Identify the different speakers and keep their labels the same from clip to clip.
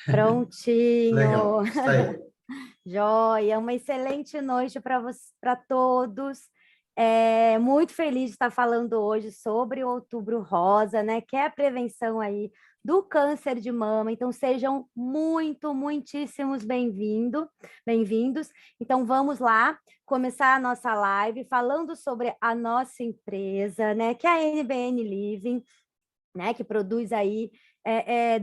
Speaker 1: Prontinho.
Speaker 2: Legal, isso aí.
Speaker 1: Joia, uma excelente noite para todos. Muito feliz de estar falando hoje sobre o Outubro Rosa, né? Que é a prevenção aí do câncer de mama. Então, sejam muitíssimos bem-vindos. Então, vamos lá começar a nossa live falando sobre a nossa empresa, né? Que é a NBN Living, né, que produz aí,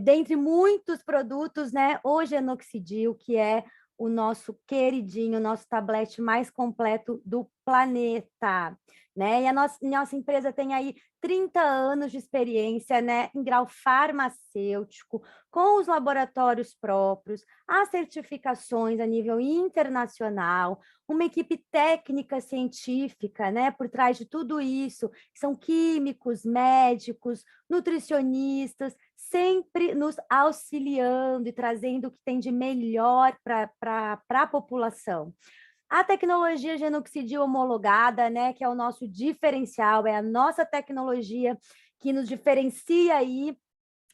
Speaker 1: dentre muitos produtos, né, o Genoxidil, que é o nosso queridinho, nosso tablete mais completo do planeta, né? E a nossa empresa tem aí 30 anos de experiência, né, em grau farmacêutico, com os laboratórios próprios, as certificações a nível internacional, uma equipe técnica científica, né, por trás de tudo isso, são químicos, médicos, nutricionistas, sempre nos auxiliando e trazendo o que tem de melhor para a população. A tecnologia Genoxidil homologada, né, que é o nosso diferencial, é a nossa tecnologia que nos diferencia aí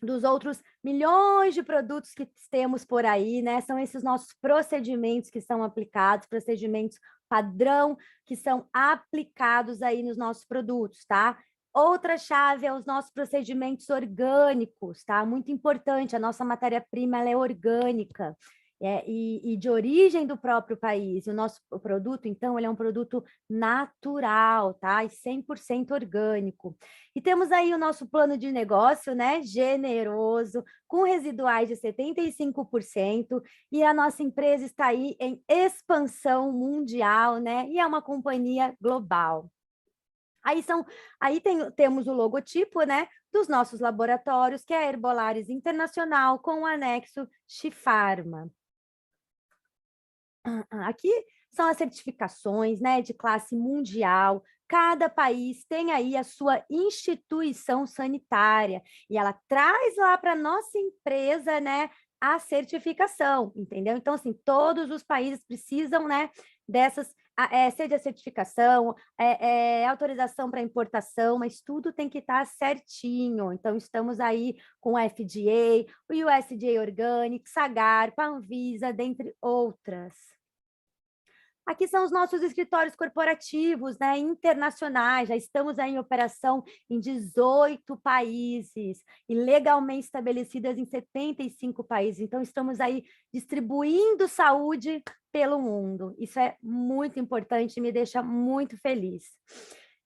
Speaker 1: dos outros milhões de produtos que temos por aí, né? São esses nossos procedimentos que são aplicados, procedimentos padrão que são aplicados aí nos nossos produtos, tá? Outra chave é os nossos procedimentos orgânicos, tá? Muito importante, a nossa matéria-prima ela é orgânica. E de origem do próprio país. E o nosso produto, então, ele é um produto natural, tá? E 100% orgânico. E temos aí o nosso plano de negócio, né? Generoso, com residuais de 75%, e a nossa empresa está aí em expansão mundial, né? E é uma companhia global. Temos o logotipo, né, dos nossos laboratórios, que é a Herbolares Internacional, com o anexo Chifarma. Aqui são as certificações, né, de classe mundial. Cada país tem aí a sua instituição sanitária e ela traz lá para a nossa empresa, né, a certificação, entendeu? Então, assim, todos os países precisam, né, dessas, seja certificação, autorização para importação, mas tudo tem que estar certinho. Então, estamos aí com o FDA, o USDA Organic, Sagar, Anvisa, dentre outras. Aqui são os nossos escritórios corporativos, né, internacionais, já estamos aí em operação em 18 países e legalmente estabelecidas em 75 países. Então, estamos aí distribuindo saúde pelo mundo. Isso é muito importante e me deixa muito feliz.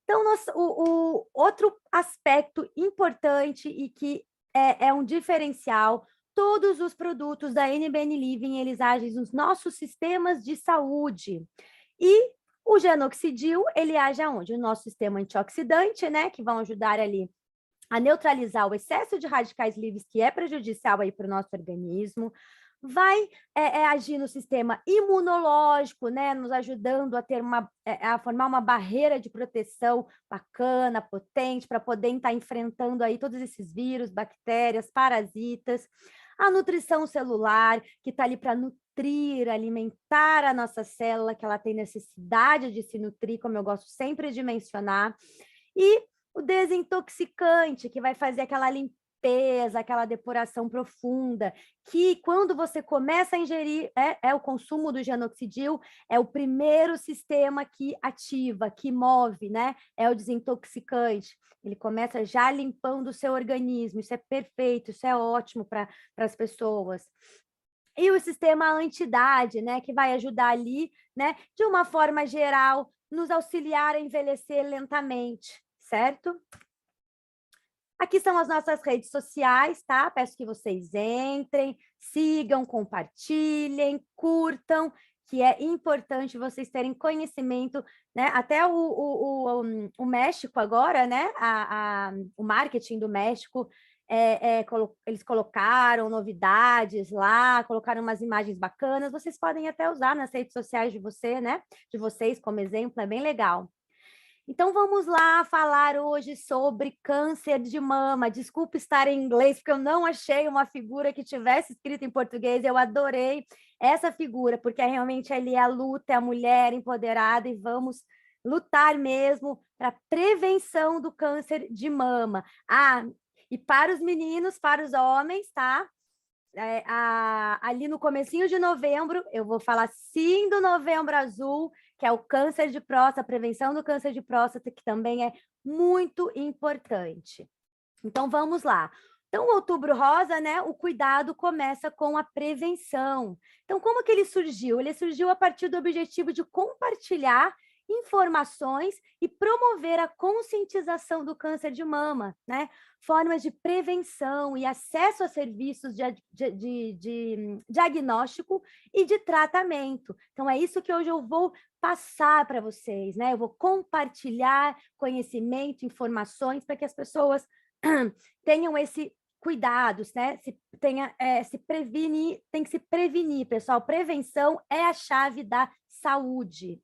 Speaker 1: Então, o outro aspecto importante e que é um diferencial, todos os produtos da NBN Living, eles agem nos nossos sistemas de saúde. E o Genoxidil, ele age aonde? O nosso sistema antioxidante, né, que vão ajudar ali a neutralizar o excesso de radicais livres que é prejudicial aí para o nosso organismo, vai agir no sistema imunológico, né, nos ajudando a ter a formar uma barreira de proteção bacana, potente, para poder estar enfrentando aí todos esses vírus, bactérias, parasitas. A nutrição celular, que está ali para nutrir, alimentar a nossa célula, que ela tem necessidade de se nutrir, como eu gosto sempre de mencionar. E o desintoxicante, que vai fazer aquela limpeza, aquela depuração profunda, que quando você começa a ingerir o consumo do Genoxidil, é o primeiro sistema que ativa, que move, né? É o desintoxicante. Ele começa já limpando o seu organismo, isso é perfeito, isso é ótimo para as pessoas. E o sistema anti-idade, né, que vai ajudar ali, né, de uma forma geral, nos auxiliar a envelhecer lentamente, certo? Aqui são as nossas redes sociais, tá? Peço que vocês entrem, sigam, compartilhem, curtam, que é importante vocês terem conhecimento, né? Até o México agora, né? O marketing do México, eles colocaram novidades lá, colocaram umas imagens bacanas, vocês podem até usar nas redes sociais de você, né? De vocês como exemplo, é bem legal. Então, vamos lá falar hoje sobre câncer de mama. Desculpe estar em inglês, porque eu não achei uma figura que tivesse escrito em português. Eu adorei essa figura, porque realmente ali é a luta, é a mulher empoderada e vamos lutar mesmo para a prevenção do câncer de mama. E para os meninos, para os homens, tá? ali no comecinho de novembro, eu vou falar sim do Novembro Azul, que é o câncer de próstata, a prevenção do câncer de próstata, que também é muito importante. Então, vamos lá. Então, o Outubro Rosa, né, o cuidado começa com a prevenção. Então, como que ele surgiu? Ele surgiu a partir do objetivo de compartilhar informações e promover a conscientização do câncer de mama, né? Formas de prevenção e acesso a serviços de diagnóstico e de tratamento. Então, é isso que hoje eu vou passar para vocês, né? Eu vou compartilhar conhecimento, informações para que as pessoas tenham esse cuidados, né? Se prevenir, tem que se prevenir, pessoal. Prevenção é a chave da saúde.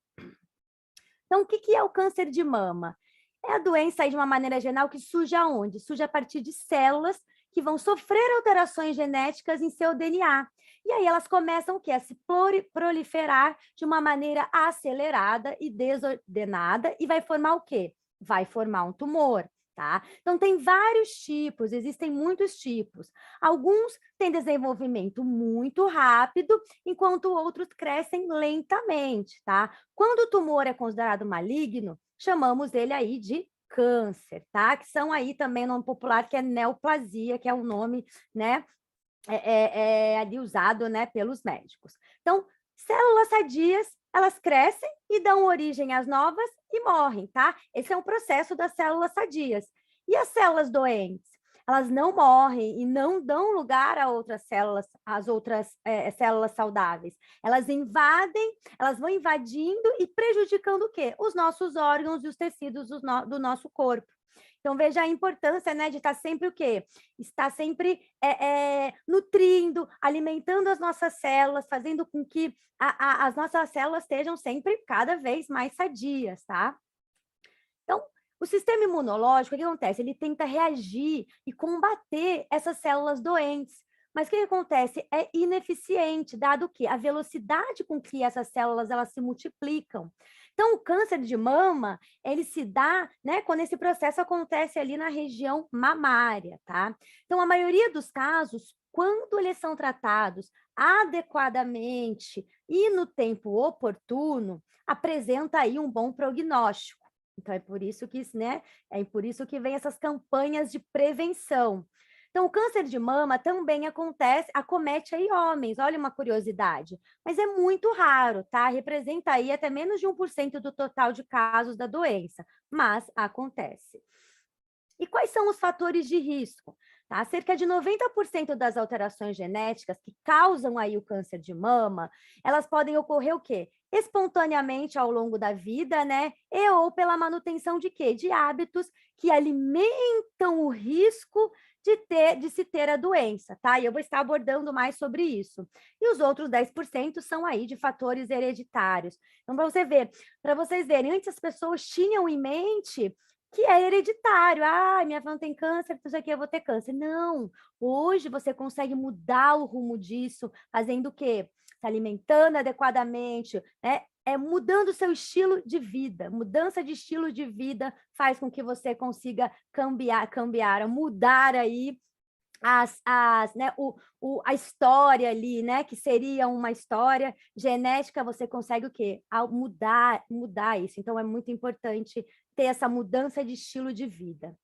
Speaker 1: Então, o que é o câncer de mama? É a doença aí, de uma maneira geral, que surge aonde? Surge a partir de células que vão sofrer alterações genéticas em seu DNA. E aí elas começam o quê? A se proliferar de uma maneira acelerada e desordenada e vai formar o quê? Vai formar um tumor. Tá? Então, tem vários tipos, existem muitos tipos. Alguns têm desenvolvimento muito rápido, enquanto outros crescem lentamente, tá? Quando o tumor é considerado maligno, chamamos ele aí de câncer, tá? Que são aí também o nome popular, que é neoplasia, que é o nome, né, ali usado, né, pelos médicos. Então, células sadias, elas crescem e dão origem às novas e morrem, tá? Esse é um processo das células sadias. E as células doentes? Elas não morrem e não dão lugar a outras células, às outras células saudáveis. Elas vão invadindo e prejudicando o quê? Os nossos órgãos e os tecidos do nosso corpo. Então, veja a importância, né, de estar sempre o quê? Estar sempre nutrindo, alimentando as nossas células, fazendo com que as nossas células estejam sempre cada vez mais sadias, tá? Então, o sistema imunológico, o que acontece? Ele tenta reagir e combater essas células doentes. Mas o que acontece? É ineficiente, dado que a velocidade com que essas células elas se multiplicam. Então, o câncer de mama, ele se dá, né, quando esse processo acontece ali na região mamária, tá? Então, a maioria dos casos, quando eles são tratados adequadamente e no tempo oportuno, apresenta aí um bom prognóstico. Então, é por isso que, né, por isso que vem essas campanhas de prevenção. Então, o câncer de mama também acomete aí homens, olha uma curiosidade, mas é muito raro, tá? Representa aí até menos de 1% do total de casos da doença, mas acontece. E quais são os fatores de risco? Tá? Cerca de 90% das alterações genéticas que causam aí o câncer de mama, elas podem ocorrer o quê? Espontaneamente ao longo da vida, né? E ou pela manutenção de quê? De hábitos que alimentam o risco de se ter a doença, tá? E eu vou estar abordando mais sobre isso. E os outros 10% são aí de fatores hereditários. Então, para vocês verem, antes as pessoas tinham em mente que é hereditário. Ah, minha avó tem câncer, então isso aqui eu vou ter câncer. Não, hoje você consegue mudar o rumo disso, fazendo o quê? Se alimentando adequadamente, né? Mudando o seu estilo de vida. Mudança de estilo de vida faz com que você consiga mudar aí né, a história ali, né, que seria uma história genética, você consegue o quê? Mudar isso. Então, é muito importante ter essa mudança de estilo de vida.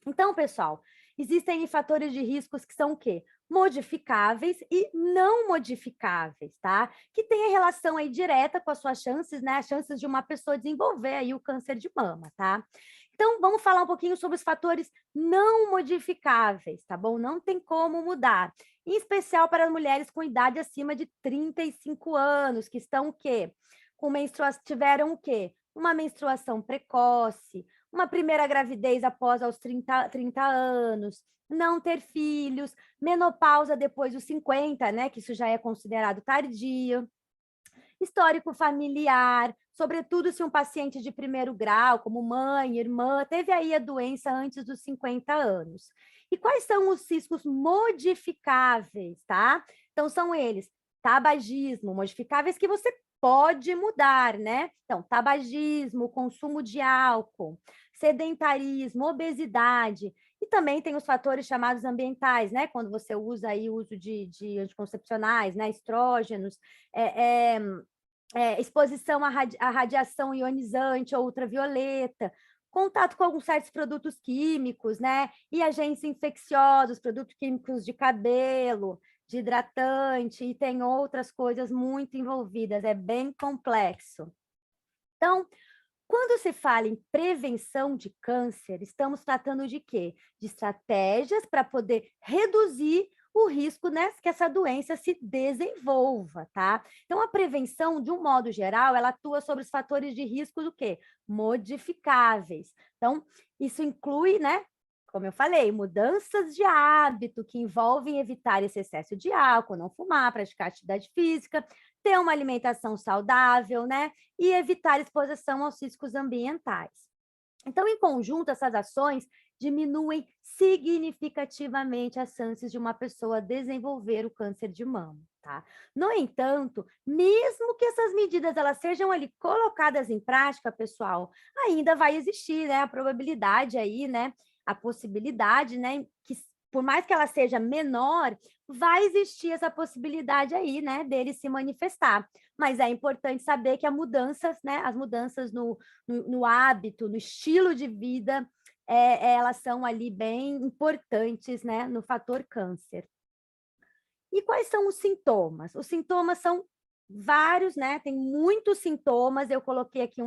Speaker 1: Então, pessoal, existem fatores de riscos que são o quê? Modificáveis e não modificáveis, tá? Que tem a relação aí direta com as suas chances, né? As chances de uma pessoa desenvolver aí o câncer de mama, tá? Então, vamos falar um pouquinho sobre os fatores não modificáveis, tá bom? Não tem como mudar. Em especial para mulheres com idade acima de 35 anos, que estão o quê? Tiveram o quê? Uma menstruação precoce, uma primeira gravidez após aos 30 anos, não ter filhos, menopausa depois dos 50, né? Que isso já é considerado tardio. Histórico familiar, sobretudo se um paciente de primeiro grau, como mãe, irmã, teve aí a doença antes dos 50 anos. E quais são os riscos modificáveis, tá? Então, são eles: tabagismo, modificáveis que você pode mudar, né? Então, tabagismo, consumo de álcool, sedentarismo, obesidade, E também tem os fatores chamados ambientais, né? Quando você usa aí o uso de anticoncepcionais, né? Estrógenos, exposição à radiação ionizante ou ultravioleta, contato com alguns certos produtos químicos, né? E agentes infecciosos, produtos químicos de cabelo, de hidratante, e tem outras coisas muito envolvidas, é bem complexo. Então, quando se fala em prevenção de câncer, estamos tratando de quê? De estratégias para poder reduzir o risco, né, que essa doença se desenvolva, tá? Então, a prevenção, de um modo geral, ela atua sobre os fatores de risco do quê? Modificáveis. Então, isso inclui, né, como eu falei, mudanças de hábito que envolvem evitar esse excesso de álcool, não fumar, praticar atividade física, ter uma alimentação saudável, né? E evitar exposição aos riscos ambientais. Então, em conjunto, essas ações diminuem significativamente as chances de uma pessoa desenvolver o câncer de mama, tá? No entanto, mesmo que essas medidas elas sejam ali colocadas em prática, pessoal, ainda vai existir, né, a probabilidade aí, né, a possibilidade, né, que por mais que ela seja menor, vai existir essa possibilidade aí, né, dele se manifestar. Mas é importante saber que as mudanças no hábito, no estilo de vida, elas são ali bem importantes, né, no fator câncer. E quais são os sintomas? Os sintomas são vários, né? Tem muitos sintomas, eu coloquei aqui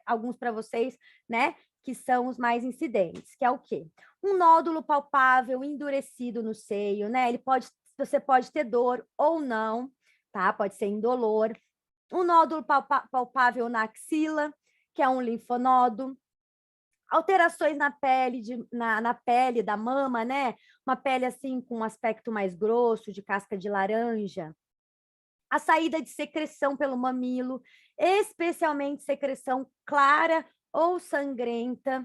Speaker 1: alguns para vocês, né? Que são os mais incidentes, que é o quê? Um nódulo palpável, endurecido no seio, né? Você pode ter dor ou não, tá? Pode ser indolor. Um nódulo palpável na axila, que é um linfonodo. Alterações na pele, na pele da mama, né? Uma pele assim com um aspecto mais grosso, de casca de laranja. A saída de secreção pelo mamilo, especialmente secreção clara ou sangrenta,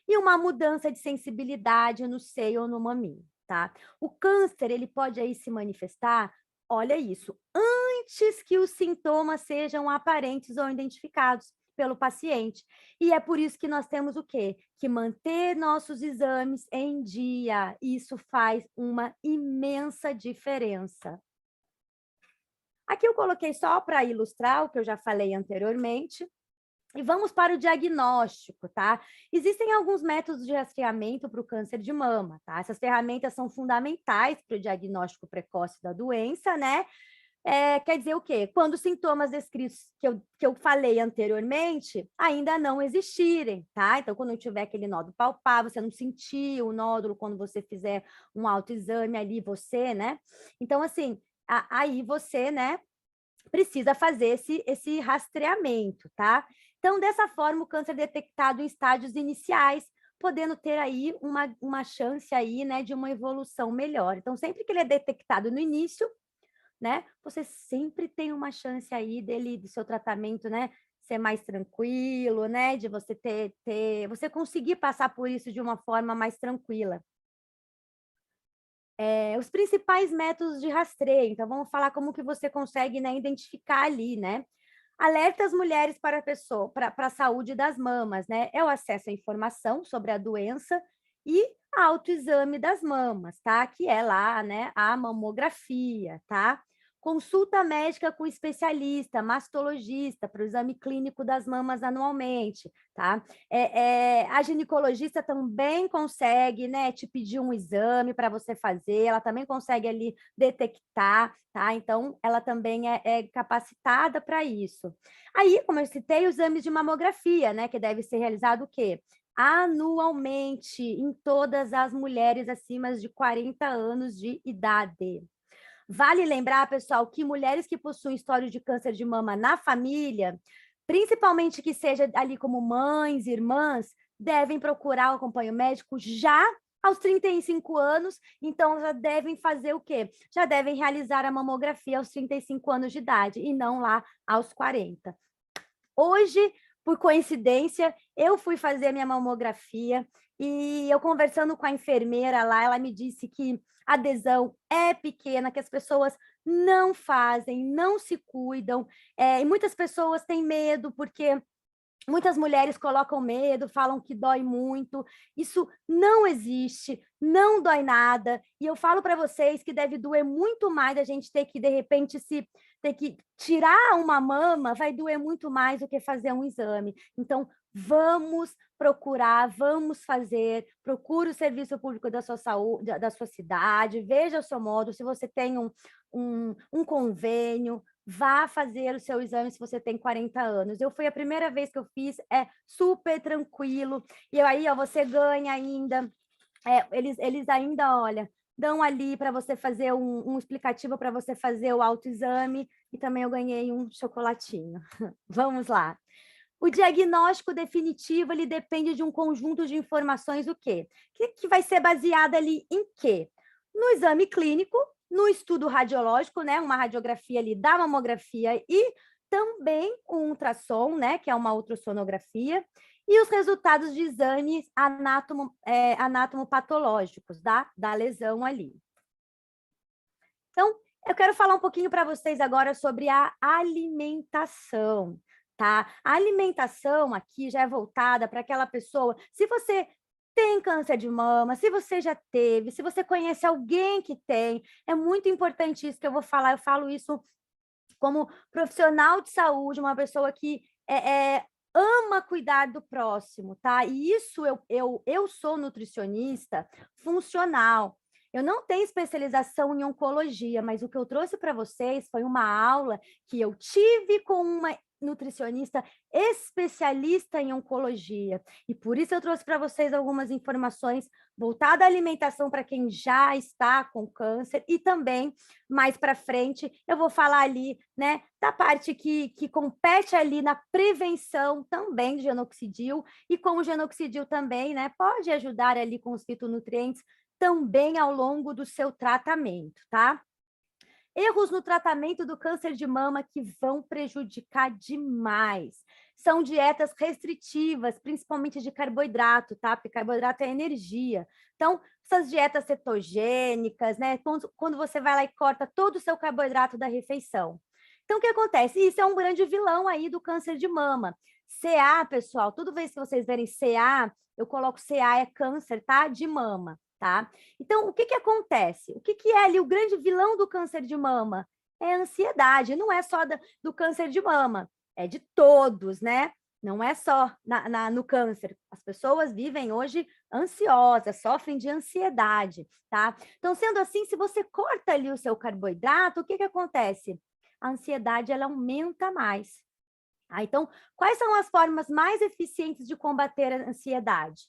Speaker 1: e uma mudança de sensibilidade no seio ou no mamilo, tá? O câncer, ele pode aí se manifestar, olha isso, antes que os sintomas sejam aparentes ou identificados pelo paciente. E é por isso que nós temos o quê? Que manter nossos exames em dia. Isso faz uma imensa diferença. Aqui eu coloquei só para ilustrar o que eu já falei anteriormente. E vamos para o diagnóstico, tá? Existem alguns métodos de rastreamento para o câncer de mama, tá? Essas ferramentas são fundamentais para o diagnóstico precoce da doença, né? Quer dizer o quê? Quando os sintomas descritos que eu falei anteriormente ainda não existirem, tá? Então, quando tiver aquele nódulo palpável, você não sentir o nódulo quando você fizer um autoexame ali, você, né? Então, assim, aí você, né, precisa fazer esse rastreamento, tá? Então, dessa forma, o câncer é detectado em estágios iniciais, podendo ter aí uma chance aí, né, de uma evolução melhor. Então, sempre que ele é detectado no início, né, você sempre tem uma chance aí do seu tratamento, né, ser mais tranquilo, né, de você você conseguir passar por isso de uma forma mais tranquila. Os principais métodos de rastreio, então vamos falar como que você consegue, né, identificar ali, né? Alerta as mulheres para a saúde das mamas, né? É o acesso à informação sobre a doença e autoexame das mamas, tá? Que é lá, né, a mamografia, tá? Consulta médica com especialista, mastologista, para o exame clínico das mamas anualmente, tá? A ginecologista também consegue, né, te pedir um exame para você fazer, ela também consegue ali detectar, tá? Então, ela também é capacitada para isso. Aí, como eu citei, os exames de mamografia, né, que deve ser realizado o quê? Anualmente, em todas as mulheres acima de 40 anos de idade. Vale lembrar, pessoal, que mulheres que possuem história de câncer de mama na família, principalmente que seja ali como mães, irmãs, devem procurar o acompanho médico já aos 35 anos, então já devem fazer o quê? Já devem realizar a mamografia aos 35 anos de idade e não lá aos 40. Hoje, por coincidência, eu fui fazer minha mamografia e eu conversando com a enfermeira lá, ela me disse que a adesão é pequena, que as pessoas não fazem, não se cuidam, e muitas pessoas têm medo porque Muitas mulheres colocam medo, falam que dói muito. Isso não existe, não dói nada. E eu falo para vocês que deve doer muito mais a gente ter que, de repente, se ter que tirar uma mama, vai doer muito mais do que fazer um exame. Então, vamos procurar, vamos fazer, procure o serviço público da sua saúde, da sua cidade, veja o seu modo, se você tem um convênio, vá fazer o seu exame se você tem 40 anos. Foi a primeira vez que eu fiz, é super tranquilo. E aí, ó, você ganha ainda, eles ainda, olha, dão ali para você fazer um explicativo para você fazer o autoexame, e também eu ganhei um chocolatinho. Vamos lá. O diagnóstico definitivo, ele depende de um conjunto de informações, o quê? Que vai ser baseado ali em quê? No exame clínico, no estudo radiológico, né? Uma radiografia ali da mamografia e também um ultrassom, né? Que é uma ultrassonografia, e os resultados de exames anatomopatológicos da lesão ali. Então, eu quero falar um pouquinho para vocês agora sobre a alimentação, tá? A alimentação aqui já é voltada para aquela pessoa, se você tem câncer de mama, se você já teve, se você conhece alguém que tem, é muito importante isso que eu vou falar, eu falo isso como profissional de saúde, uma pessoa que ama cuidar do próximo, tá? E isso eu sou nutricionista funcional. Eu não tenho especialização em oncologia, mas o que eu trouxe para vocês foi uma aula que eu tive com uma nutricionista especialista em oncologia. E por isso eu trouxe para vocês algumas informações voltadas à alimentação para quem já está com câncer, e também, mais para frente, eu vou falar ali, né, da parte que compete ali na prevenção também de genoxidil, e como o genoxidil também, né, pode ajudar ali com os fitonutrientes também ao longo do seu tratamento, tá? Erros no tratamento do câncer de mama que vão prejudicar demais. São dietas restritivas, principalmente de carboidrato, tá? Porque carboidrato é energia. Então, essas dietas cetogênicas, né? Quando você vai lá e corta todo o seu carboidrato da refeição. Então, o que acontece? Isso é um grande vilão aí do câncer de mama. CA, pessoal, toda vez que vocês verem CA, eu coloco CA é câncer, tá? De mama. Tá? Então, o que acontece? O que é ali o grande vilão do câncer de mama? É a ansiedade, não é só do câncer de mama, é de todos, né? Não é só no câncer. As pessoas vivem hoje ansiosas, sofrem de ansiedade, tá? Então, sendo assim, se você corta ali o seu carboidrato, o que acontece? A ansiedade, ela aumenta mais. Então, quais são as formas mais eficientes de combater a ansiedade?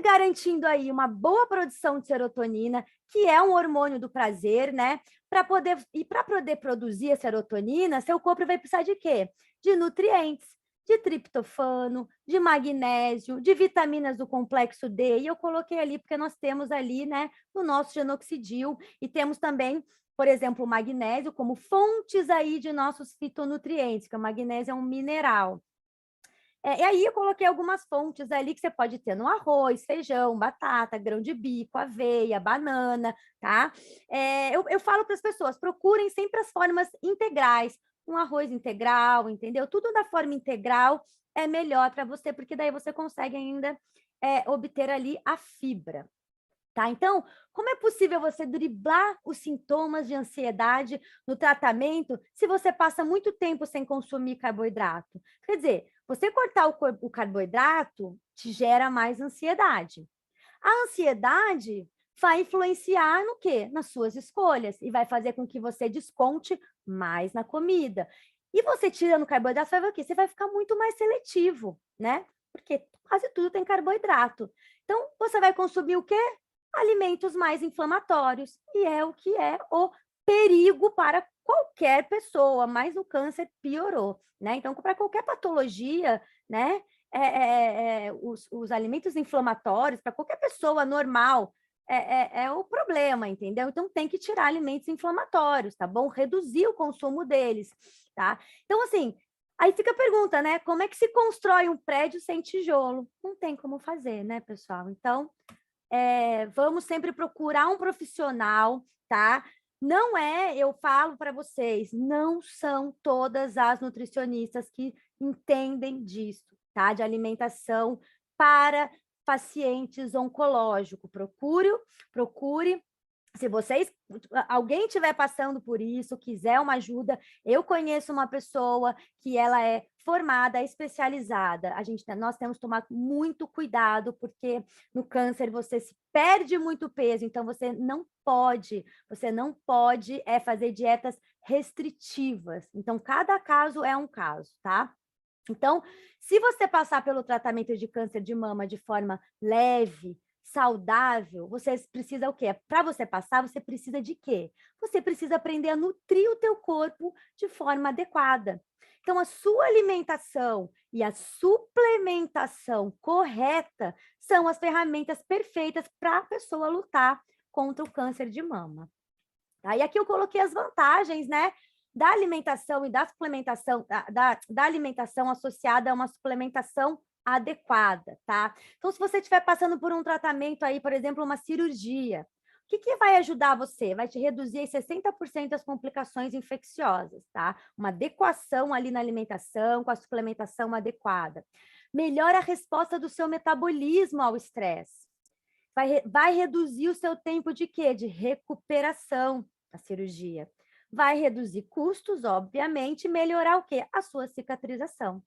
Speaker 1: Garantindo aí uma boa produção de serotonina, que é um hormônio do prazer, né? Para poder produzir a serotonina, seu corpo vai precisar de quê? De nutrientes, de triptofano, de magnésio, de vitaminas do complexo D, e eu coloquei ali porque nós temos ali, né, no nosso genoxidil, e temos também, por exemplo, o magnésio como fontes aí de nossos fitonutrientes, que o magnésio é um mineral. E aí eu coloquei algumas fontes ali que você pode ter no arroz, feijão, batata, grão de bico, aveia, banana, tá? Eu falo para as pessoas, procurem sempre as formas integrais, um arroz integral, entendeu? Tudo da forma integral é melhor para você, porque daí você consegue ainda obter ali a fibra. Tá? Então, como é possível você driblar os sintomas de ansiedade no tratamento se você passa muito tempo sem consumir carboidrato? Quer dizer, você cortar o carboidrato te gera mais ansiedade. A ansiedade vai influenciar no quê? Nas suas escolhas, e vai fazer com que você desconte mais na comida. E você tirando o carboidrato, você vai ver o quê? Você vai ficar muito mais seletivo, né? Porque quase tudo tem carboidrato. Então, você vai consumir o quê? Alimentos mais inflamatórios, e é o que é o perigo para qualquer pessoa, mas o câncer piorou, né? Então, para qualquer patologia, né? Os alimentos inflamatórios, para qualquer pessoa normal, é o problema, entendeu? Então, tem que tirar alimentos inflamatórios, tá bom? Reduzir o consumo deles, tá? Então, assim, aí fica a pergunta, né? Como é que se constrói um prédio sem tijolo? Não tem como fazer, né, pessoal? Então, vamos sempre procurar um profissional, tá? Não eu falo para vocês, não são todas as nutricionistas que entendem disso, tá? De alimentação para pacientes oncológicos. Procure. Se alguém estiver passando por isso, quiser uma ajuda, eu conheço uma pessoa que ela é formada, especializada. Nós temos que tomar muito cuidado, porque no câncer você se perde muito peso, então você não pode fazer dietas restritivas. Então, cada caso é um caso, tá? Então, se você passar pelo tratamento de câncer de mama de forma leve, saudável, você precisa o quê? Para você passar, você precisa de quê? Você precisa aprender a nutrir o teu corpo de forma adequada. Então, a sua alimentação e a suplementação correta são as ferramentas perfeitas para a pessoa lutar contra o câncer de mama. Tá? E aqui eu coloquei as vantagens, né? Da alimentação e da suplementação, da alimentação associada a uma suplementação adequada, tá? Então, se você estiver passando por um tratamento aí, por exemplo, uma cirurgia, o que vai ajudar você? Vai te reduzir em 60% as complicações infecciosas, tá? Uma adequação ali na alimentação, com a suplementação adequada. Melhora a resposta do seu metabolismo ao estresse. Vai reduzir o seu tempo de quê? De recuperação da cirurgia. Vai reduzir custos, obviamente, e melhorar o quê? A sua cicatrização.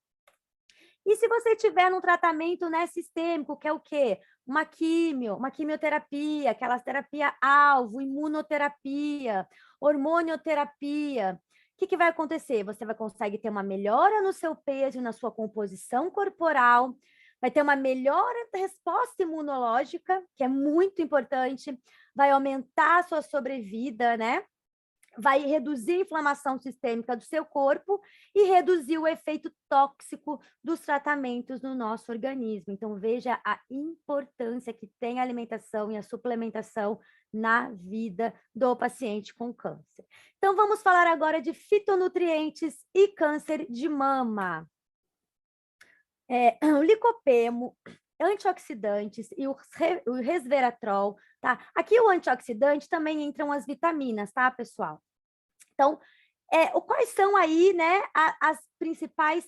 Speaker 1: E se você tiver num tratamento, né, sistêmico, que é o quê? Uma quimioterapia, aquela terapia-alvo, imunoterapia, hormonioterapia, o que vai acontecer? Você vai conseguir ter uma melhora no seu peso e na sua composição corporal, vai ter uma melhora da resposta imunológica, que é muito importante, vai aumentar a sua sobrevida, né? Vai reduzir a inflamação sistêmica do seu corpo e reduzir o efeito tóxico dos tratamentos no nosso organismo. Então, veja a importância que tem a alimentação e a suplementação na vida do paciente com câncer. Então, vamos falar agora de fitonutrientes e câncer de mama. O licopeno, antioxidantes e o resveratrol, tá? Aqui o antioxidante também entram as vitaminas, tá, pessoal? Então, quais são aí, né, os principais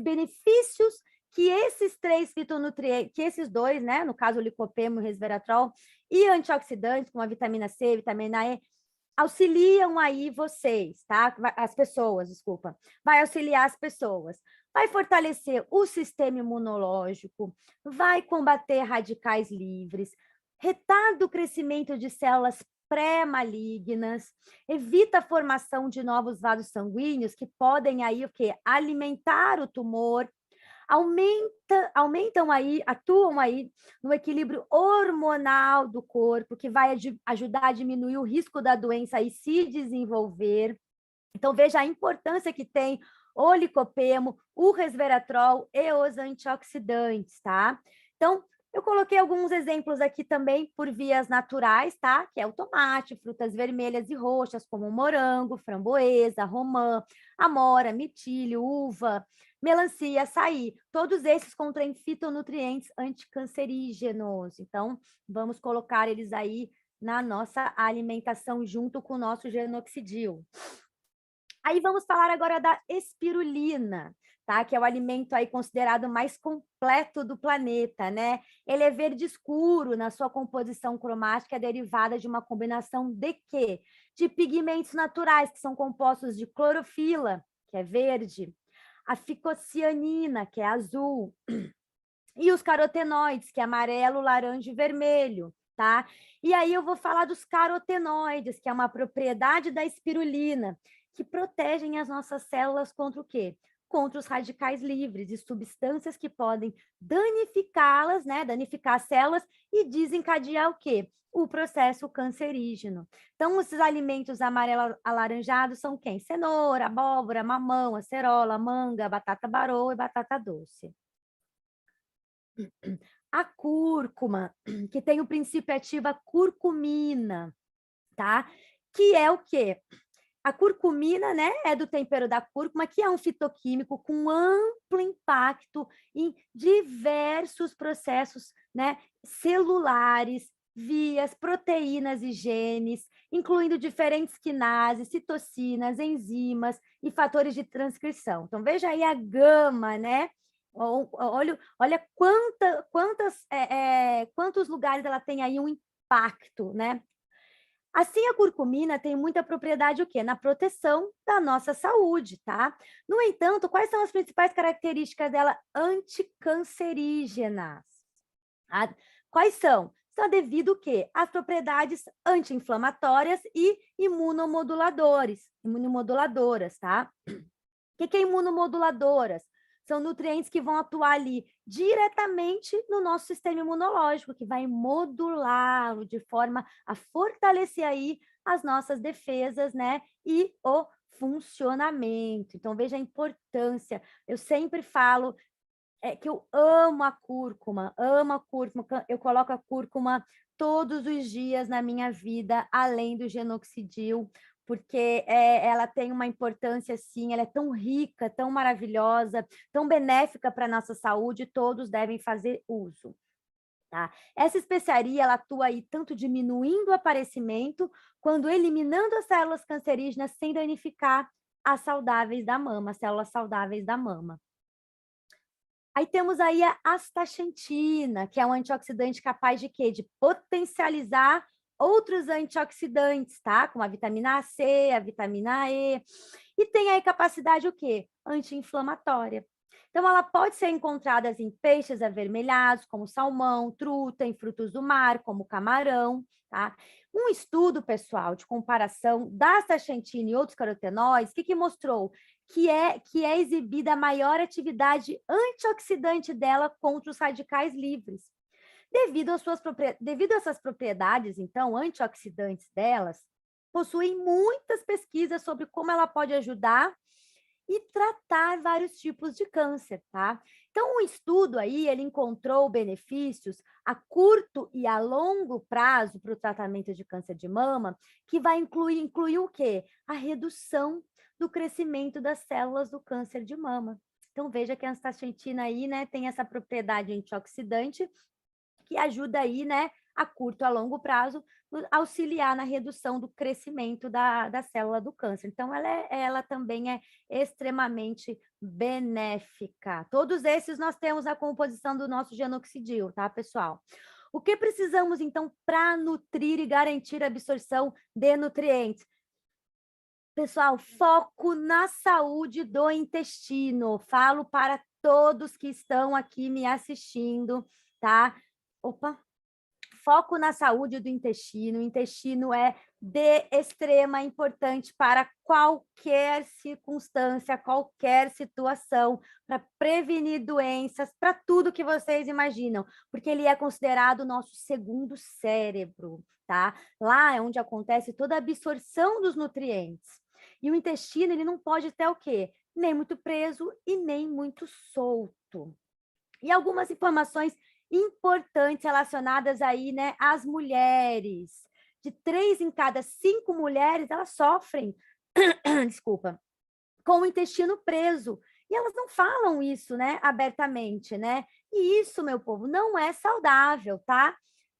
Speaker 1: benefícios que esses três fitonutrientes, que esses dois, né, no caso o licopeno, o resveratrol e antioxidantes, como a vitamina C, vitamina E, auxiliam aí vocês, tá? As pessoas, desculpa. Vai auxiliar as pessoas. Vai fortalecer o sistema imunológico, vai combater radicais livres, retarda o crescimento de células pré-malignas, evita a formação de novos vasos sanguíneos que podem aí o quê? Alimentar o tumor, atuam aí no equilíbrio hormonal do corpo, que vai ajudar a diminuir o risco da doença aí se desenvolver. Então, veja a importância que tem o licopeno, o resveratrol e os antioxidantes, tá? Então, eu coloquei alguns exemplos aqui também por vias naturais, tá? Que é o tomate, frutas vermelhas e roxas, como morango, framboesa, romã, amora, mirtilo, uva, melancia, açaí. Todos esses contêm fitonutrientes anticancerígenos. Então, vamos colocar eles aí na nossa alimentação junto com o nosso genoxidil. Aí vamos falar agora da espirulina, tá? Que é o alimento aí considerado mais completo do planeta, né? Ele é verde escuro na sua composição cromática, é derivada de uma combinação de quê? De pigmentos naturais, que são compostos de clorofila, que é verde, a ficocianina, que é azul, e os carotenoides, que é amarelo, laranja e vermelho, tá? E aí eu vou falar dos carotenoides, que é uma propriedade da espirulina, que protegem as nossas células contra o quê? Contra os radicais livres e substâncias que podem danificá-las, né? Danificar as células e desencadear o quê? O processo cancerígeno. Então, esses alimentos amarelo-alaranjados são quem? Cenoura, abóbora, mamão, acerola, manga, batata baroa e batata doce. A cúrcuma, que tem o princípio ativo a curcumina, tá? Que é o quê? A curcumina, né, é do tempero da cúrcuma, que é um fitoquímico com amplo impacto em diversos processos, né, celulares, vias, proteínas e genes, incluindo diferentes quinases, citocinas, enzimas e fatores de transcrição. Então, veja aí a gama, né, Olha quantos lugares ela tem aí um impacto, né? Assim, a curcumina tem muita propriedade o quê? Na proteção da nossa saúde, tá? No entanto, quais são as principais características dela anticancerígenas? Ah, quais são? São devido o quê? Às propriedades anti-inflamatórias e imunomoduladoras, tá? O que é imunomoduladoras? São nutrientes que vão atuar ali diretamente no nosso sistema imunológico, que vai modulá-lo de forma a fortalecer aí as nossas defesas, né? E o funcionamento. Então, veja a importância. Eu sempre falo que eu amo a cúrcuma, eu coloco a cúrcuma todos os dias na minha vida, além do genoxidil, porque ela tem uma importância, assim, ela é tão rica, tão maravilhosa, tão benéfica para a nossa saúde, todos devem fazer uso. Tá? Essa especiaria, ela atua aí tanto diminuindo o aparecimento, quanto eliminando as células cancerígenas sem danificar as saudáveis da mama, as células saudáveis da mama. Aí temos aí a astaxantina, que é um antioxidante capaz de quê? De potencializar outros antioxidantes, tá? Como a vitamina C, a vitamina E. E tem aí capacidade o quê? Anti-inflamatória. Então, ela pode ser encontrada em peixes avermelhados, como salmão, truta, em frutos do mar, como camarão, tá? Um estudo, pessoal, de comparação da astaxantina e outros carotenoides, o que mostrou? Que é exibida a maior atividade antioxidante dela contra os radicais livres. Devido a essas propriedades, então, antioxidantes delas, possuem muitas pesquisas sobre como ela pode ajudar e tratar vários tipos de câncer, tá? Então, o estudo aí, ele encontrou benefícios a curto e a longo prazo para o tratamento de câncer de mama, que vai incluir o quê? A redução do crescimento das células do câncer de mama. Então, veja que a astaxantina aí, né, tem essa propriedade antioxidante que ajuda aí, né, a curto e a longo prazo, auxiliar na redução do crescimento da célula do câncer. Então, ela também é extremamente benéfica. Todos esses nós temos a composição do nosso genoxidil, tá, pessoal? O que precisamos, então, para nutrir e garantir a absorção de nutrientes? Pessoal, foco na saúde do intestino. Falo para todos que estão aqui me assistindo, tá? Opa, foco na saúde do intestino. O intestino é de extrema importância para qualquer circunstância, qualquer situação, para prevenir doenças, para tudo que vocês imaginam, porque ele é considerado o nosso segundo cérebro, tá? Lá é onde acontece toda a absorção dos nutrientes. E o intestino, ele não pode ter o quê? Nem muito preso e nem muito solto. E algumas informações importantes relacionadas aí, né, às mulheres. De 3 em cada 5 mulheres, elas sofrem, desculpa, com o intestino preso. E elas não falam isso, né, abertamente, né? E isso, meu povo, não é saudável, tá?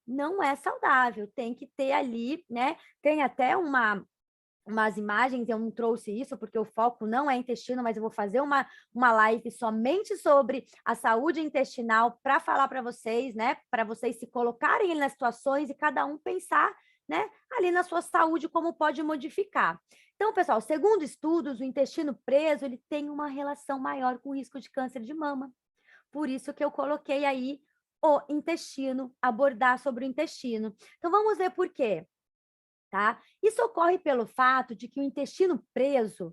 Speaker 1: Não é saudável. Tem que ter ali, né? Tem até umas imagens, eu não trouxe isso porque o foco não é intestino, mas eu vou fazer uma live somente sobre a saúde intestinal para falar para vocês, né? Para vocês se colocarem nas situações e cada um pensar, né? Ali na sua saúde, como pode modificar. Então, pessoal, segundo estudos, o intestino preso, ele tem uma relação maior com o risco de câncer de mama. Por isso que eu coloquei aí o intestino, abordar sobre o intestino. Então, vamos ver por quê. Tá? Isso ocorre pelo fato de que o intestino preso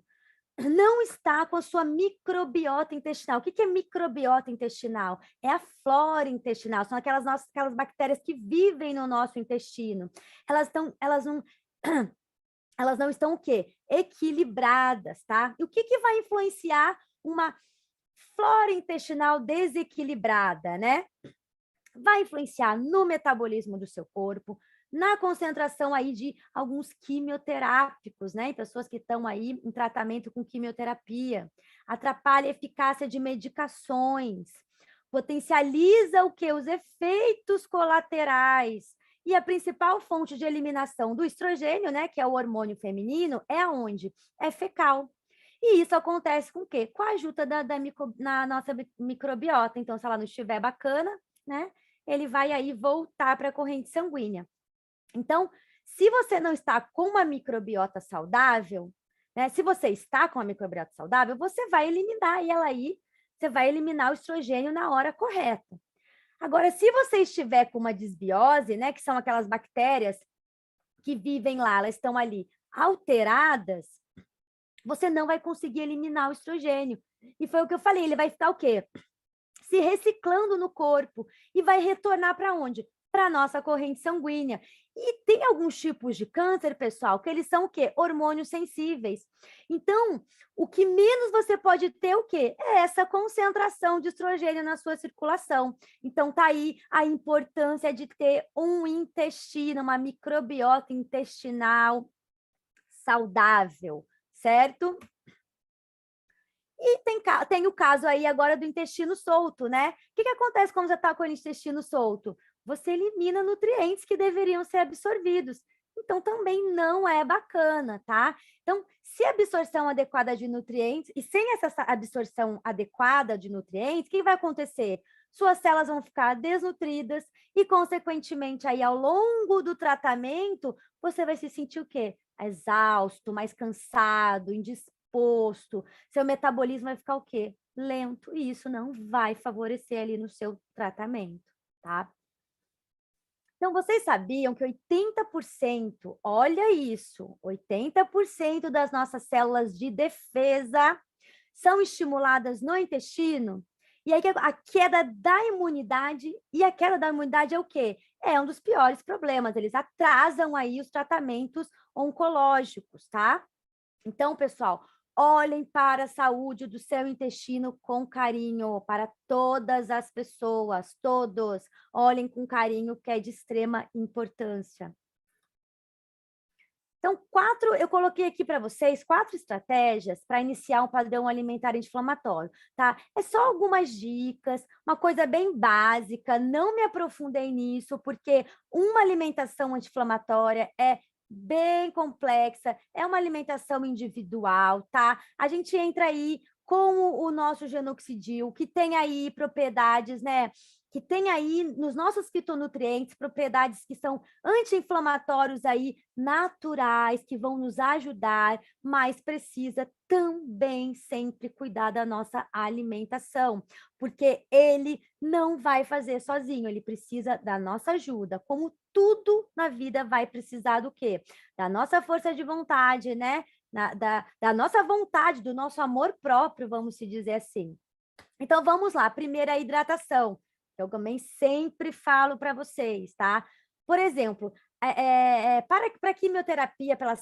Speaker 1: não está com a sua microbiota intestinal. O que é microbiota intestinal? É a flora intestinal, são aquelas bactérias que vivem no nosso intestino. Elas não estão o quê? Equilibradas, tá? E o que vai influenciar uma flora intestinal desequilibrada, né? Vai influenciar no metabolismo do seu corpo, na concentração aí de alguns quimioterápicos, né? Em pessoas que estão aí em tratamento com quimioterapia, atrapalha a eficácia de medicações, potencializa o que? Os efeitos colaterais. E a principal fonte de eliminação do estrogênio, né, que é o hormônio feminino, é aonde? É fecal. E isso acontece com o quê? Com a ajuda na nossa microbiota. Então, se ela não estiver bacana, né, ele vai aí voltar para a corrente sanguínea. Então, se você não está com uma microbiota saudável, né, se você está com uma microbiota saudável, você vai eliminar ela aí, você vai eliminar o estrogênio na hora correta. Agora, se você estiver com uma disbiose, né, que são aquelas bactérias que vivem lá, elas estão ali alteradas, você não vai conseguir eliminar o estrogênio. E foi o que eu falei, ele vai ficar o quê? Se reciclando no corpo e vai retornar para onde? Para a nossa corrente sanguínea. E tem alguns tipos de câncer, pessoal, que eles são o quê? Hormônios sensíveis. Então, o que menos você pode ter é o quê? É essa concentração de estrogênio na sua circulação. Então, tá aí a importância de ter um intestino, uma microbiota intestinal saudável, certo? E tem o caso aí agora do intestino solto, né? O que acontece quando você está com o intestino solto? Você elimina nutrientes que deveriam ser absorvidos. Então, também não é bacana, tá? Então, se a absorção adequada de nutrientes, e sem essa absorção adequada de nutrientes, o que vai acontecer? Suas células vão ficar desnutridas e, consequentemente, aí ao longo do tratamento, você vai se sentir o quê? Exausto, mais cansado, indisposto, seu metabolismo vai ficar o quê? Lento, e isso não vai favorecer ali no seu tratamento, tá? Então, vocês sabiam que 80%, olha isso, 80% das nossas células de defesa são estimuladas no intestino? E aí a queda da imunidade, e a queda da imunidade é o quê? É um dos piores problemas, eles atrasam aí os tratamentos oncológicos, tá? Então, pessoal, olhem para a saúde do seu intestino com carinho, para todas as pessoas, todos. Olhem com carinho, que é de extrema importância. Então, eu coloquei aqui para vocês 4 estratégias para iniciar um padrão alimentar anti-inflamatório, tá? É só algumas dicas, uma coisa bem básica, não me aprofundei nisso, porque uma alimentação anti-inflamatória é bem complexa, é uma alimentação individual, tá? A gente entra aí com o nosso genoxidil, que tem aí propriedades, né? Que tem aí nos nossos fitonutrientes propriedades que são anti-inflamatórios aí naturais, que vão nos ajudar, mas precisa também sempre cuidar da nossa alimentação, porque ele não vai fazer sozinho, ele precisa da nossa ajuda, como tudo na vida vai precisar do quê? Da nossa força de vontade, né? Da nossa vontade, do nosso amor próprio, vamos se dizer assim. Então, vamos lá. Primeira, a hidratação, que eu também sempre falo para vocês, tá? Por exemplo, para a quimioterapia, para ela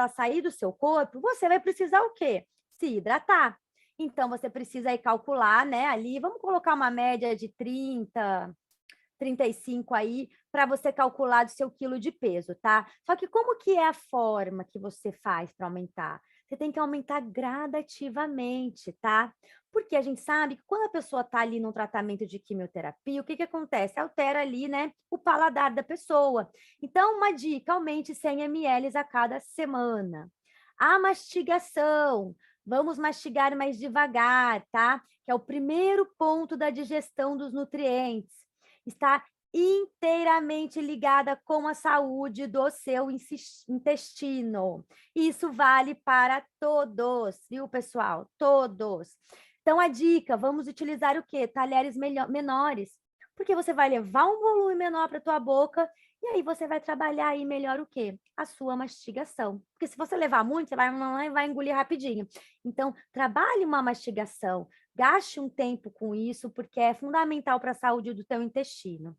Speaker 1: sair do seu corpo, você vai precisar o quê? Se hidratar. Então, você precisa aí calcular, né? Ali, vamos colocar uma média de 35 aí, para você calcular do seu quilo de peso, tá? Só que como que é a forma que você faz para aumentar? Você tem que aumentar gradativamente, tá? Porque a gente sabe que quando a pessoa está ali num tratamento de quimioterapia, o que acontece? Altera ali, né, o paladar da pessoa. Então, uma dica, aumente 100 ml a cada semana. A mastigação, vamos mastigar mais devagar, tá? Que é o primeiro ponto da digestão dos nutrientes. Está inteiramente ligada com a saúde do seu intestino. Isso vale para todos, viu, pessoal? Todos. Então, a dica, vamos utilizar o quê? Talheres menores, porque você vai levar um volume menor para a tua boca e aí você vai trabalhar aí melhor o quê? A sua mastigação. Porque se você levar muito, você vai engolir rapidinho. Então, trabalhe uma mastigação, gaste um tempo com isso, porque é fundamental para a saúde do teu intestino.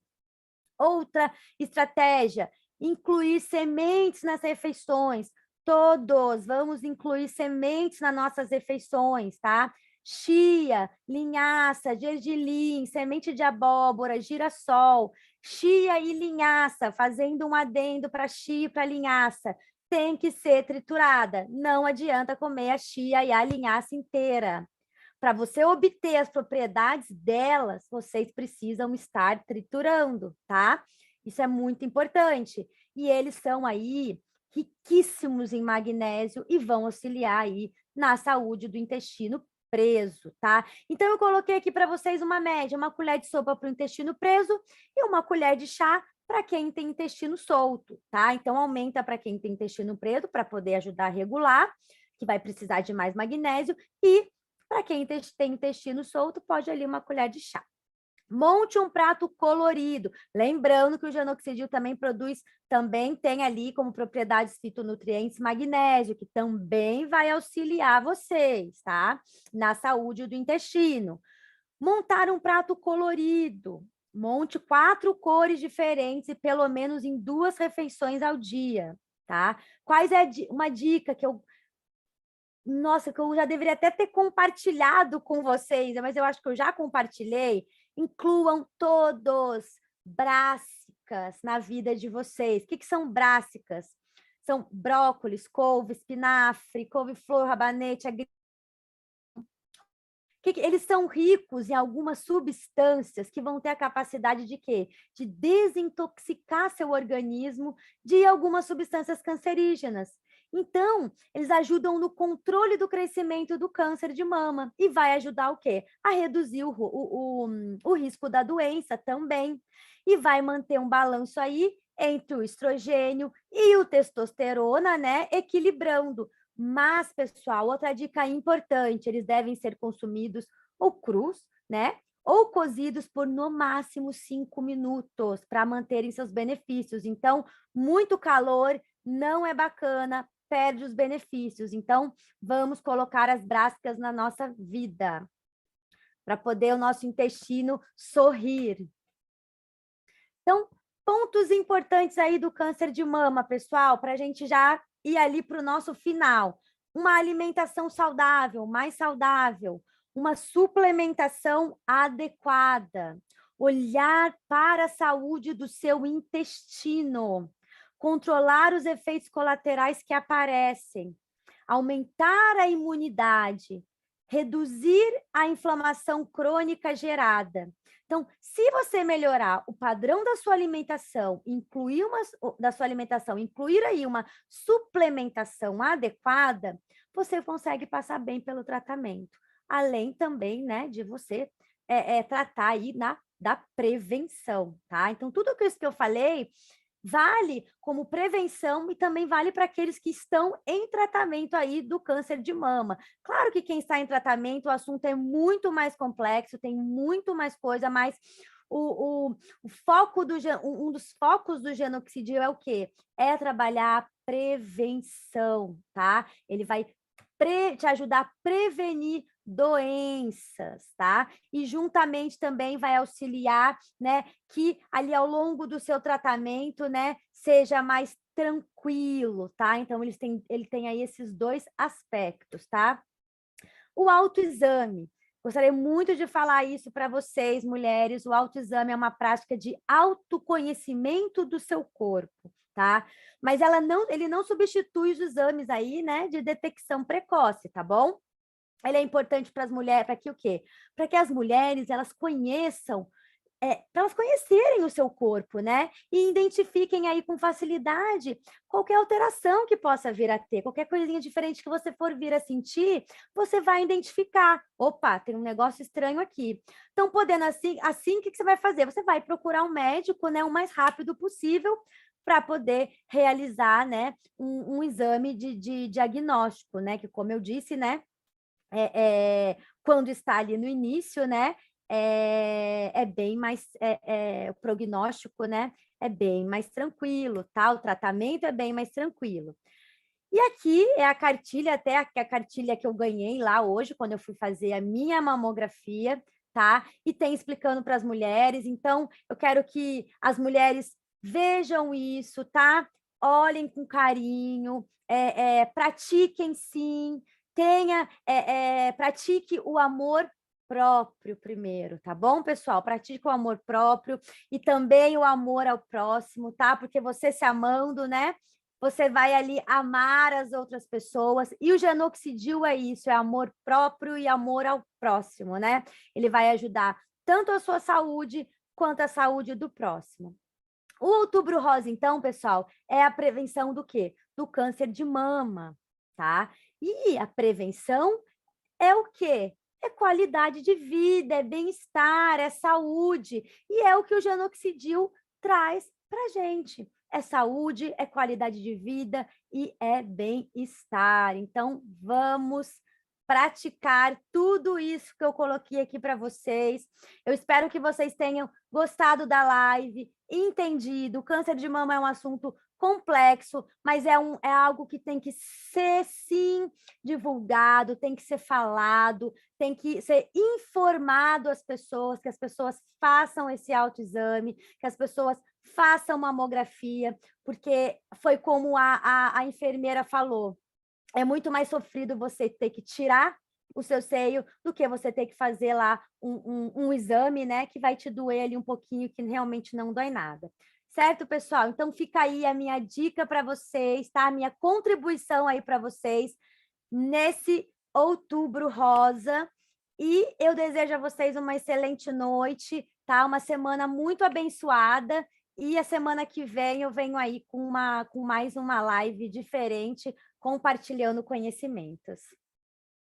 Speaker 1: Outra estratégia, incluir sementes nas refeições. Todos vamos incluir sementes nas nossas refeições, tá? Chia, linhaça, gergelim, semente de abóbora, girassol, chia e linhaça, fazendo um adendo para chia e para linhaça, tem que ser triturada. Não adianta comer a chia e a linhaça inteira. Para você obter as propriedades delas, vocês precisam estar triturando, tá? Isso é muito importante. E eles são aí riquíssimos em magnésio e vão auxiliar aí na saúde do intestino preso, tá? Então, eu coloquei aqui para vocês uma média, uma colher de sopa para o intestino preso e uma colher de chá para quem tem intestino solto, tá? Então, aumenta para quem tem intestino preso, para poder ajudar a regular, que vai precisar de mais magnésio, e para quem tem intestino solto, pode ali uma colher de chá. Monte um prato colorido. Lembrando que o genoxidil também tem ali como propriedades fitonutrientes magnésio, que também vai auxiliar vocês, tá? Na saúde do intestino. Montar um prato colorido. Monte 4 cores diferentes e pelo menos em 2 refeições ao dia, tá? Quais é uma dica que nossa, que eu já deveria até ter compartilhado com vocês, mas eu acho que eu já compartilhei. Incluam todos brássicas na vida de vocês. O que são brássicas? São brócolis, couve, espinafre, couve-flor, rabanete, eles são ricos em algumas substâncias que vão ter a capacidade de quê? De desintoxicar seu organismo de algumas substâncias cancerígenas. Então, eles ajudam no controle do crescimento do câncer de mama e vai ajudar o quê? A reduzir o risco da doença também. E vai manter um balanço aí entre o estrogênio e o testosterona, né? Equilibrando. Mas, pessoal, outra dica importante, eles devem ser consumidos ou crus, né? Ou cozidos por no máximo 5 minutos para manterem seus benefícios. Então, muito calor não é bacana, perde os benefícios. Então, vamos colocar as brássicas na nossa vida para poder o nosso intestino sorrir. Então, pontos importantes aí do câncer de mama, pessoal, para a gente já ir ali para o nosso final. Uma alimentação saudável, mais saudável, uma suplementação adequada, olhar para a saúde do seu intestino, controlar os efeitos colaterais que aparecem, aumentar a imunidade, reduzir a inflamação crônica gerada. Então, se você melhorar o padrão da sua alimentação, incluir aí uma suplementação adequada, você consegue passar bem pelo tratamento. Além também, né, de você tratar aí da prevenção, tá? Então, tudo isso que eu falei vale como prevenção e também vale para aqueles que estão em tratamento aí do câncer de mama. Claro que quem está em tratamento, o assunto é muito mais complexo, tem muito mais coisa, mas o foco um dos focos do genoxidil é o quê? É trabalhar a prevenção, tá? Ele vai te ajudar a prevenir doenças, tá? E juntamente também vai auxiliar, né, que ali ao longo do seu tratamento, né, seja mais tranquilo, tá? Então, ele tem aí esses 2 aspectos, tá? O autoexame. Gostaria muito de falar isso para vocês, mulheres. O autoexame é uma prática de autoconhecimento do seu corpo, tá? Mas ele não substitui os exames aí, né, de detecção precoce, tá bom? Ele é importante para as mulheres, para que o quê? Para que as mulheres, elas conheçam, para elas conhecerem o seu corpo, né? E identifiquem aí com facilidade qualquer alteração que possa vir a ter, qualquer coisinha diferente que você for vir a sentir, você vai identificar. Opa, tem um negócio estranho aqui. Então, podendo assim, o que você vai fazer? Você vai procurar um médico, né, o mais rápido possível, para poder realizar, né, um exame de diagnóstico, né? Que, como eu disse, né? Quando está ali no início, né, bem mais, o prognóstico, né, é bem mais tranquilo, tá? O tratamento é bem mais tranquilo. E aqui é a cartilha, até a cartilha que eu ganhei lá hoje, quando eu fui fazer a minha mamografia, tá? E tem explicando para as mulheres, então eu quero que as mulheres vejam isso, tá? Olhem com carinho, pratiquem sim, pratique o amor próprio primeiro, tá bom, pessoal? Pratique o amor próprio e também o amor ao próximo, tá? Porque você se amando, né? Você vai ali amar as outras pessoas, e o genoxidil é isso, é amor próprio e amor ao próximo, né? Ele vai ajudar tanto a sua saúde quanto a saúde do próximo. O Outubro Rosa, então, pessoal, é a prevenção do quê? do câncer de mama, tá? E a prevenção é o quê? É qualidade de vida, é bem-estar, é saúde, e é o que o Genoxidil traz para a gente. É saúde, é qualidade de vida e é bem-estar. Então, vamos praticar tudo isso que eu coloquei aqui para vocês. Eu espero que vocês tenham gostado da live, entendido. O câncer de mama é um assunto complexo, mas é algo que tem que ser, sim, divulgado, tem que ser falado, tem que ser informado às pessoas, que as pessoas façam esse autoexame, que as pessoas façam mamografia, porque foi como a enfermeira falou, é muito mais sofrido você ter que tirar o seu seio do que você ter que fazer lá um exame, né, que vai te doer ali um pouquinho, que realmente não dói nada. Certo, pessoal? Então, fica aí a minha dica para vocês, tá? A minha contribuição aí para vocês nesse Outubro Rosa. E eu desejo a vocês uma excelente noite, tá? Uma semana muito abençoada. E a semana que vem eu venho aí com mais uma live diferente, compartilhando conhecimentos.